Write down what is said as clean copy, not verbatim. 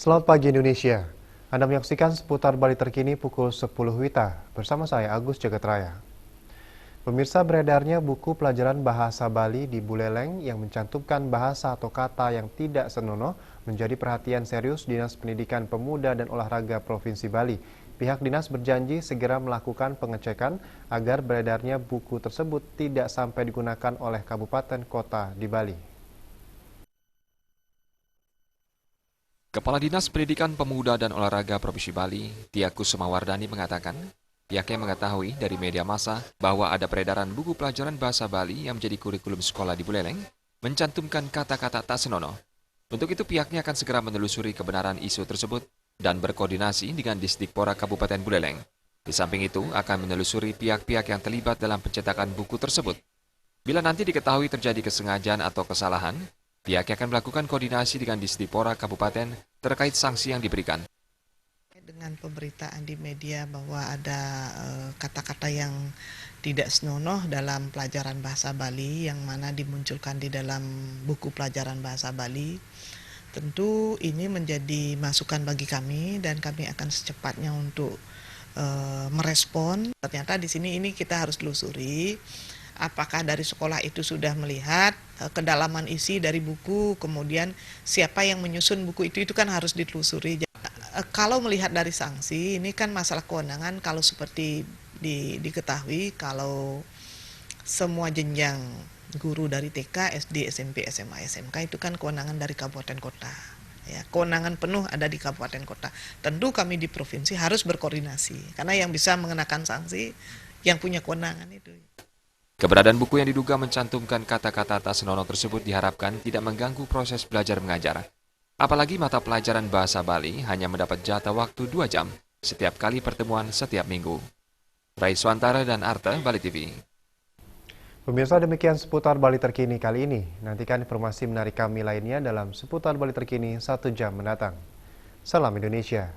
Selamat pagi Indonesia. Anda menyaksikan seputar Bali terkini pukul 10 WITA bersama saya Agus Jagatraya. Pemirsa, beredarnya buku pelajaran bahasa Bali di Buleleng yang mencantumkan bahasa atau kata yang tidak senonoh menjadi perhatian serius Dinas Pendidikan Pemuda dan Olahraga Provinsi Bali. Pihak dinas berjanji segera melakukan pengecekan agar beredarnya buku tersebut tidak sampai digunakan oleh kabupaten kota di Bali. Kepala Dinas Pendidikan Pemuda dan Olahraga Provinsi Bali, Tia Kusumawardani mengatakan, pihaknya mengetahui dari media massa bahwa ada peredaran buku pelajaran bahasa Bali yang menjadi kurikulum sekolah di Buleleng, mencantumkan kata-kata tak senonoh. Untuk itu pihaknya akan segera menelusuri kebenaran isu tersebut dan berkoordinasi dengan Disdikpora Kabupaten Buleleng. Di samping itu akan menelusuri pihak-pihak yang terlibat dalam pencetakan buku tersebut. Bila nanti diketahui terjadi kesengajaan atau kesalahan, pihaknya akan melakukan koordinasi dengan Disdikpora Kabupaten terkait sanksi yang diberikan. Dengan pemberitaan di media bahwa ada kata-kata yang tidak senonoh dalam pelajaran bahasa Bali yang mana dimunculkan di dalam buku pelajaran bahasa Bali, tentu ini menjadi masukan bagi kami dan kami akan secepatnya untuk merespon. Ternyata di sini ini kita harus telusuri apakah dari sekolah itu sudah melihat kedalaman isi dari buku, kemudian siapa yang menyusun buku itu kan harus ditelusuri. Kalau melihat dari sanksi, ini kan masalah kewenangan kalau seperti diketahui kalau semua jenjang guru dari TK, SD, SMP, SMA, SMK itu kan kewenangan dari kabupaten kota. Ya, kewenangan penuh ada di kabupaten kota. Tentu kami di provinsi harus berkoordinasi karena yang bisa mengenakan sanksi yang punya kewenangan itu. Keberadaan buku yang diduga mencantumkan kata-kata tak senonoh tersebut diharapkan tidak mengganggu proses belajar mengajar. Apalagi mata pelajaran bahasa Bali hanya mendapat jatah waktu 2 jam setiap kali pertemuan setiap minggu. Rai Swantara dan Arta, Bali TV. Pemirsa, demikian seputar Bali terkini kali ini. Nantikan informasi menarik kami lainnya dalam seputar Bali terkini 1 jam mendatang. Salam Indonesia.